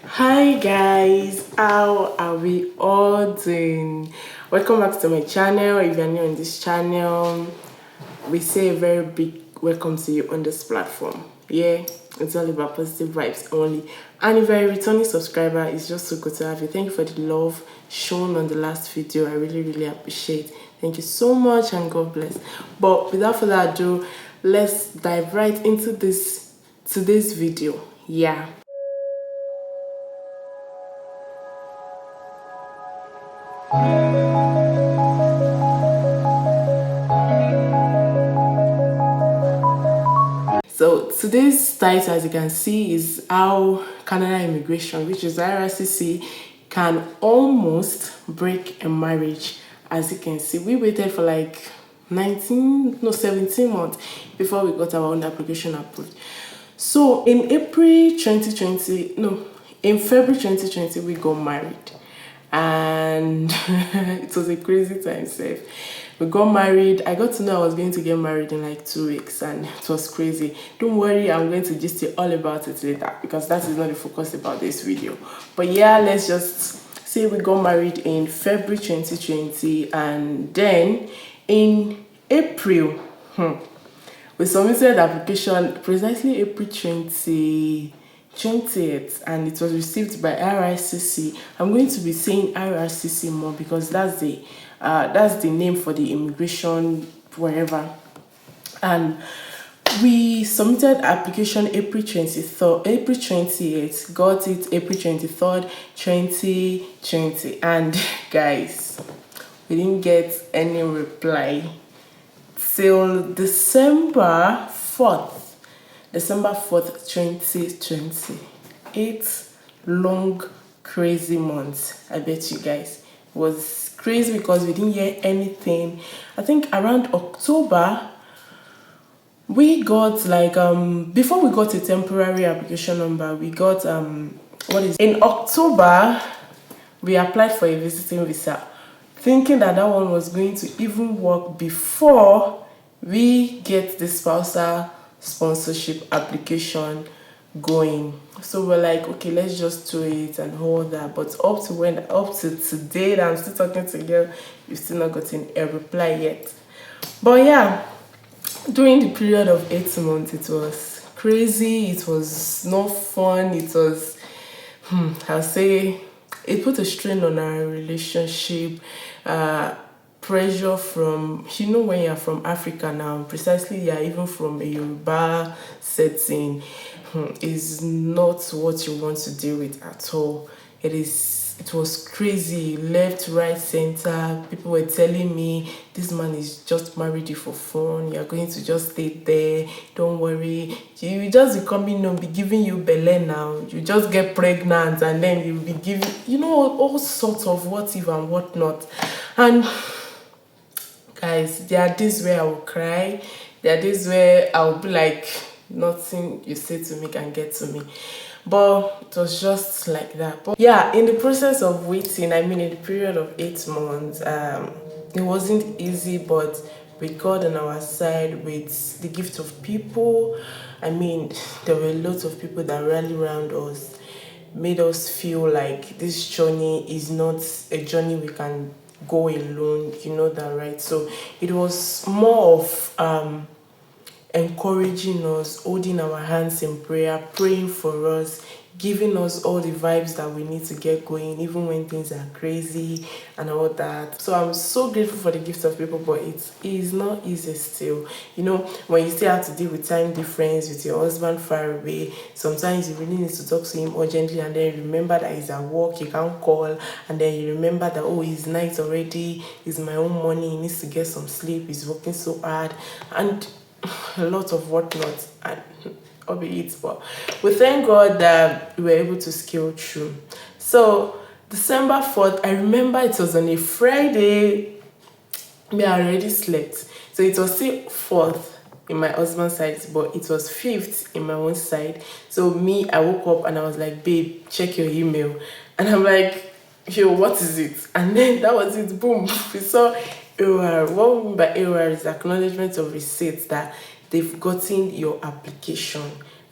Hi guys, how are we all doing? Welcome back to my channel. If you're new on this channel, we say a very big welcome to you on this platform. Yeah, it's all about positive vibes only. And if you're a returning subscriber, it's just so good to have you. Thank you for the love shown on the last video. I really appreciate. Thank you so much and God bless. But without further ado, let's dive right into today's video. Yeah. So today's title, as you can see, is how Canada immigration, which is IRCC, can almost break a marriage. As you can see, we waited for like 17 months before we got our own application approved. So in February 2020, we got married. And it was a crazy time, safe. We got married. I got to know I was going to get married in like 2 weeks, and it was crazy. Don't worry, I'm going to just say all about it later because that is not the focus about this video. But yeah, let's just say we got married in February 2020, and then in April, we submitted the application precisely April 20th, and it was received by IRCC. I'm going to be saying IRCC more because that's the name for the immigration wherever. And we submitted application April 28th, got it April 23rd, 2020. And guys, we didn't get any reply till December 4th, 2020. 8 long, crazy months. I bet you guys. It was crazy because we didn't hear anything. I think around October, we got like, before we got a temporary application number, we got, in October, we applied for a visiting visa, thinking that one was going to even work before we get the spousal sponsorship application going. So we're like, okay, let's just do it and all that. But up to today that I'm still talking to you, we've still not gotten a reply yet. But yeah, during the period of 8 months, it was crazy. It was not fun. It was, I'll say, it put a strain on our relationship. Pressure from, when you're from Africa now, precisely you're even from a Yoruba setting, is not what you want to deal with at all. It was crazy, left, right, center. People were telling me, this man is just married you for fun, you're going to just stay there, don't worry, you just be giving you belly now, you just get pregnant and then you'll be giving, all sorts of what if and what not. And guys, there are days where I will cry. There are days where I'll be like, nothing you say to me can get to me. But it was just like that. But yeah, in the process of waiting, in the period of 8 months, it wasn't easy, but with God on our side, with the gift of people, there were lots of people that rallied around us, made us feel like this journey is not a journey we can go alone, that, right? So it was more of encouraging us, holding our hands in prayer, praying for us, giving us all the vibes that we need to get going, even when things are crazy and all that. So I'm so grateful for the gift of people, but it is not easy still. When you still have to deal with time difference with your husband far away, sometimes you really need to talk to him urgently, and then you remember that he's at work, you can't call, and then you remember that, it's night already, it's my own money, he needs to get some sleep, he's working so hard, and a lot of whatnot, and albeit, but we thank God that we were able to scale through. So December 4th, I remember it was on a Friday. I already slept, so it was still 4th in my husband's side, but it was 5th in my own side. So I woke up and I was like, babe, check your email, and I'm like, yo, what is it? And then that was it, boom, we saw AOR. What we mean by AOR is acknowledgement of receipts, that they've gotten your application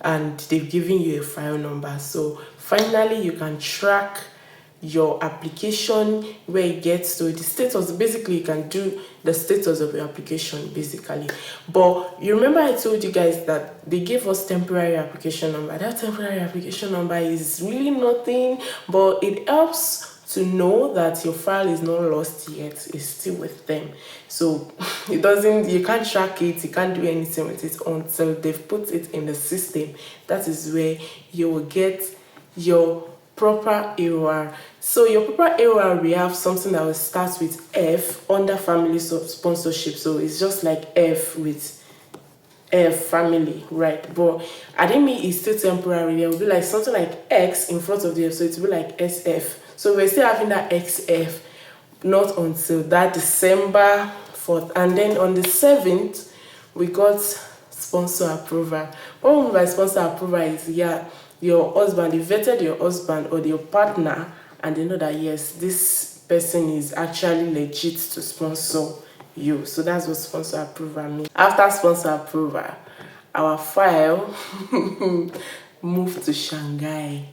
and they've given you a file number. So finally you can track your application, where it gets to the status. Basically, you can do the status of your application basically. But you remember I told you guys that they gave us temporary application number. That temporary application number is really nothing, but it helps to know that your file is not lost yet, it's still with them. So it doesn't, you can't track it, you can't do anything with it until they've put it in the system. That is where you will get your proper AOR. So your proper AOR, we have something that will start with F under family sponsorship. So it's just like F with family, right? But I didn't mean it's still temporary. There will be like something like X in front of the F, so it will be like SF. So we're still having that XF, not until that December 4th. And then on the 7th, we got sponsor approval. What we mean by sponsor approval is, yeah, your husband, you vetted your husband or your partner, and they know that yes, this person is actually legit to sponsor you. So that's what sponsor approval means. After sponsor approval, our file moved to Shanghai.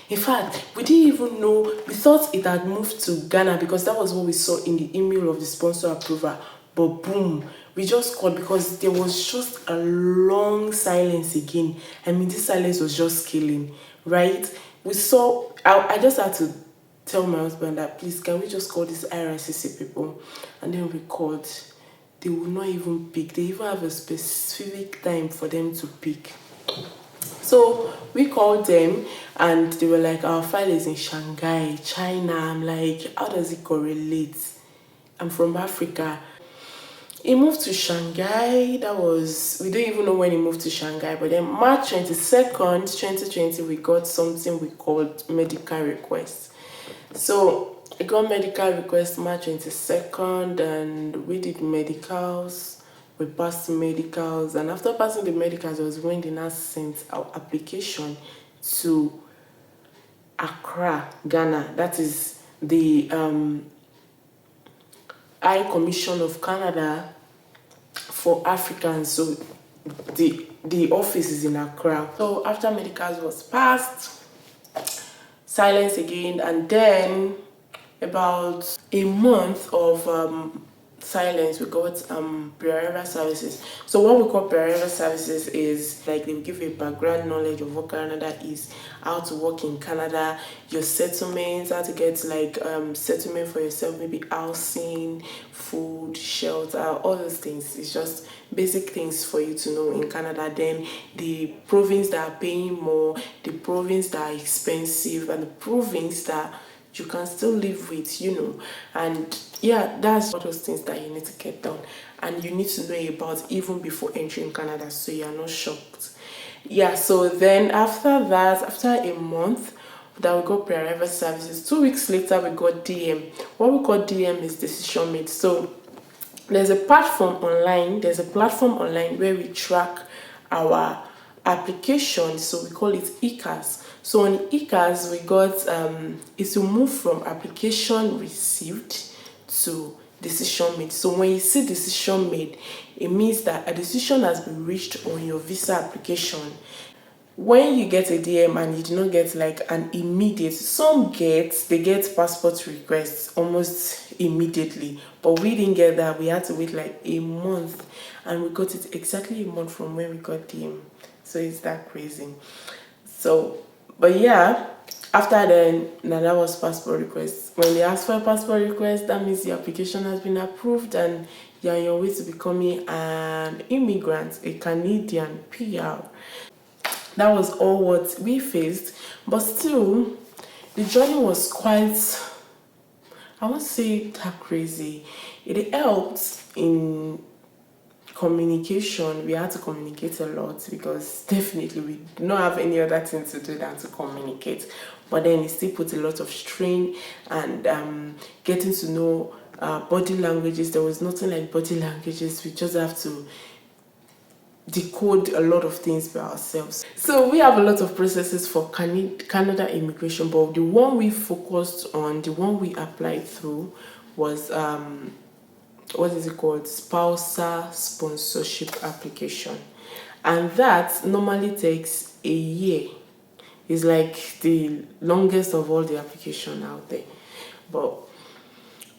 In fact, we didn't even know, we thought it had moved to Ghana because that was what we saw in the email of the sponsor approval. But boom, we just called because there was just a long silence again. I mean, this silence was just killing, right? We saw, I just had to tell my husband that, please, can we just call these IRCC people? And then we called. They will not even pick. They even have a specific time for them to pick. So we called them and they were like, our file is in Shanghai, China. I'm like, how does it correlate? I'm from Africa. It moved to Shanghai. That was, we don't even know when it moved to Shanghai. But then March 22nd, 2020, we got something we called medical request. So I got medical request March 22nd and we did medicals. We passed medicals, and after passing the medicals was when they now sent our application to Accra, Ghana. That is the High Commission of Canada for Africans. So the office is in Accra. So after medicals was passed, silence again, and then about a month of silence, we got pre-arrival services. So what we call pre-arrival services is like they will give you a background knowledge of what Canada is, how to work in Canada, your settlements, how to get like settlement for yourself, maybe housing, food, shelter, all those things. It's just basic things for you to know in Canada. Then the province that are paying more, the province that are expensive, and the province that you can still live with, you know. And yeah, that's all those things that you need to get done and you need to know about even before entering Canada, so you're not shocked. Yeah, so then after that, after a month that we got pre-arrival services, 2 weeks later we got DM. What we call DM is decision made. So there's a platform online where we track our application. So we call it ECAS. So on ECAS, we got it's to move from application received to decision made. So when you see decision made, it means that a decision has been reached on your visa application. When you get a DM and you do not get like an immediate, they get passport requests almost immediately, but we didn't get that. We had to wait like a month, and we got it exactly a month from when we got DM. So it's that crazy. So, but yeah, after then, now that was passport request. When they ask for a passport request, that means the application has been approved and you're on your way to becoming an immigrant, a Canadian PR. That was all what we faced, but still, the journey was quite, I won't say that crazy. It helped in communication. We had to communicate a lot because definitely we do not have any other thing to do than to communicate. But then it still put a lot of strain and getting to know body languages. There was nothing like body languages. We just have to decode a lot of things by ourselves. So we have a lot of processes for Canada immigration, but the one we focused on, the one we applied through was what is it called? Spousal sponsorship application. And that normally takes a year. It's like the longest of all the application out there. But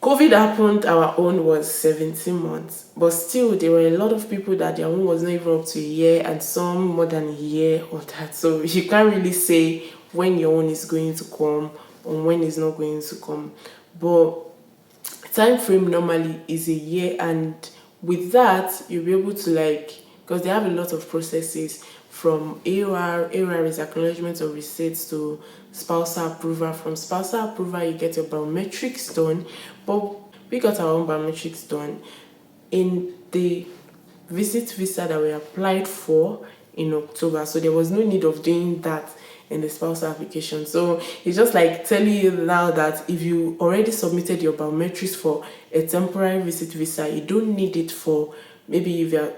COVID happened, our own was 17 months. But still, there were a lot of people that their own was not even up to a year, and some more than a year or that. So you can't really say when your own is going to come or when it's not going to come. But time frame normally is a year, and with that you'll be able to, like, because they have a lot of processes from AOR is acknowledgement of receipts, to spousal approval. From spousal approval you get your biometrics done. But we got our own biometrics done in the visit visa that we applied for in October, so there was no need of doing that in the spousal application. So it's just like telling you now that if you already submitted your biometrics for a temporary visit visa, you don't need it for, maybe if you're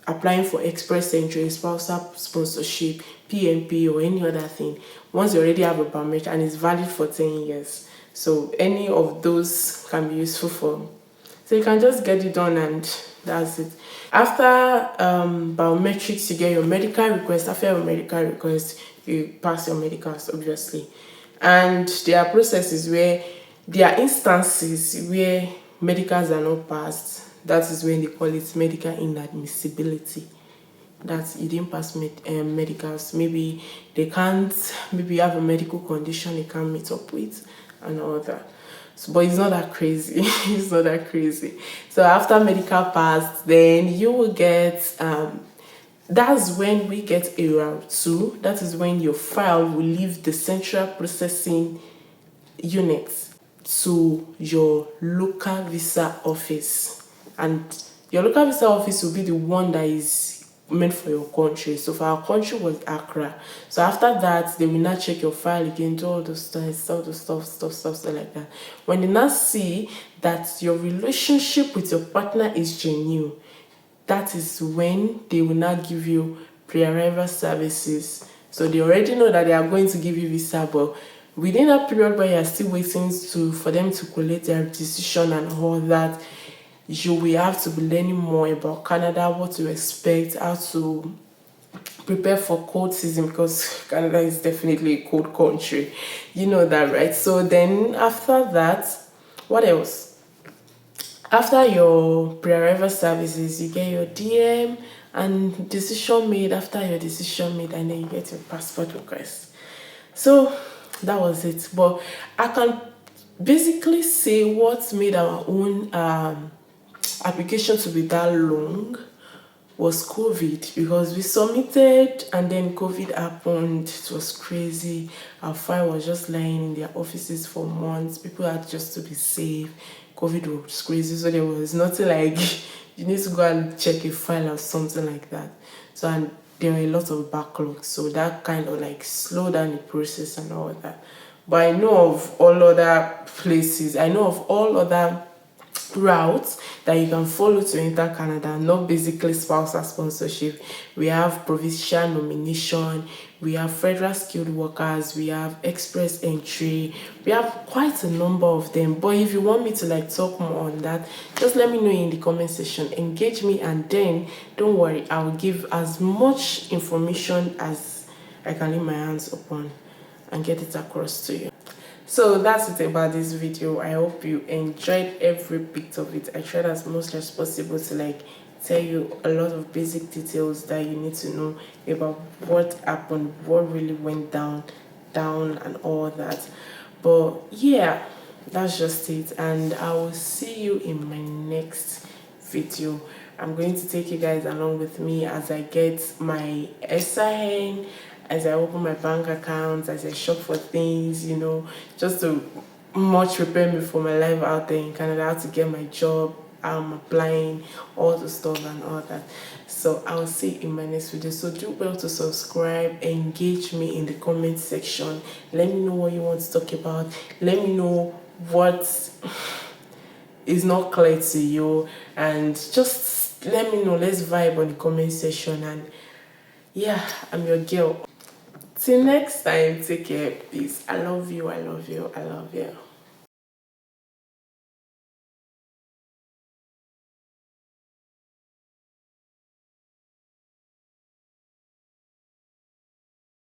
applying for express entry, spousal sponsorship, PMP, or any other thing. Once you already have a biometric and it's valid for 10 years, so any of those can be useful for. So you can just get it done and that's it. After biometrics, you get your medical request. After your medical request, you pass your medicals, obviously. And there are processes where there are instances where medicals are not passed. That is when they call it medical inadmissibility. That you didn't pass medicals. Maybe they can't, maybe you have a medical condition they can't meet up with and all that. So, but it's not that crazy. It's not that crazy. So after medical pass, then you will get that's when we get AR2. That is when your file will leave the central processing unit to your local visa office, and your local visa office will be the one that is meant for your country. So for our country was Accra. So after that, they will now check your file again, do all the stuff like that. When they now see that your relationship with your partner is genuine, that is when they will now give you pre-arrival services. So they already know that they are going to give you visa, but within that period where you are still waiting for them to collect their decision and all that, you will have to be learning more about Canada, what to expect, how to prepare for cold season, because Canada is definitely a cold country. You know that, right? So then after that, what else? After your pre-arrival services, you get your DM and decision made. After your decision made, and then you get your passport request. So that was it. But I can basically say what made our own application to be that long was COVID, because we submitted and then COVID happened. It was crazy. Our file was just lying in their offices for months. People had just to be safe. COVID was crazy, so there was nothing like you need to go and check a file or something like that. So, and there were a lot of backlogs, so that kind of like slowed down the process and all that. But I know of all other places, I know of all other routes that you can follow to enter Canada, not basically spousal sponsorship. We have provincial nomination, we have federal skilled workers, we have express entry, we have quite a number of them. But if you want me to like talk more on that, just let me know in the comment section, engage me, and then don't worry, I will give as much information as I can lay my hands upon and get it across to you. So that's it about this video. I hope you enjoyed every bit of it. I tried as much as possible to like tell you a lot of basic details that you need to know about what happened, what really went down and all that. But yeah, that's just it, and I will see you in my next video. I'm going to take you guys along with me as I get my SIN, as I open my bank accounts, as I shop for things, you know, just to much prepare me for my life out there in Canada, how to get my job, how I'm applying, all the stuff and all that. So I will see you in my next video. So do well to subscribe, engage me in the comment section. Let me know what you want to talk about. Let me know what is not clear to you, and just let me know. Let's vibe on the comment section. And yeah, I'm your girl. Till next time, take care, peace. I love you, I love you, I love you.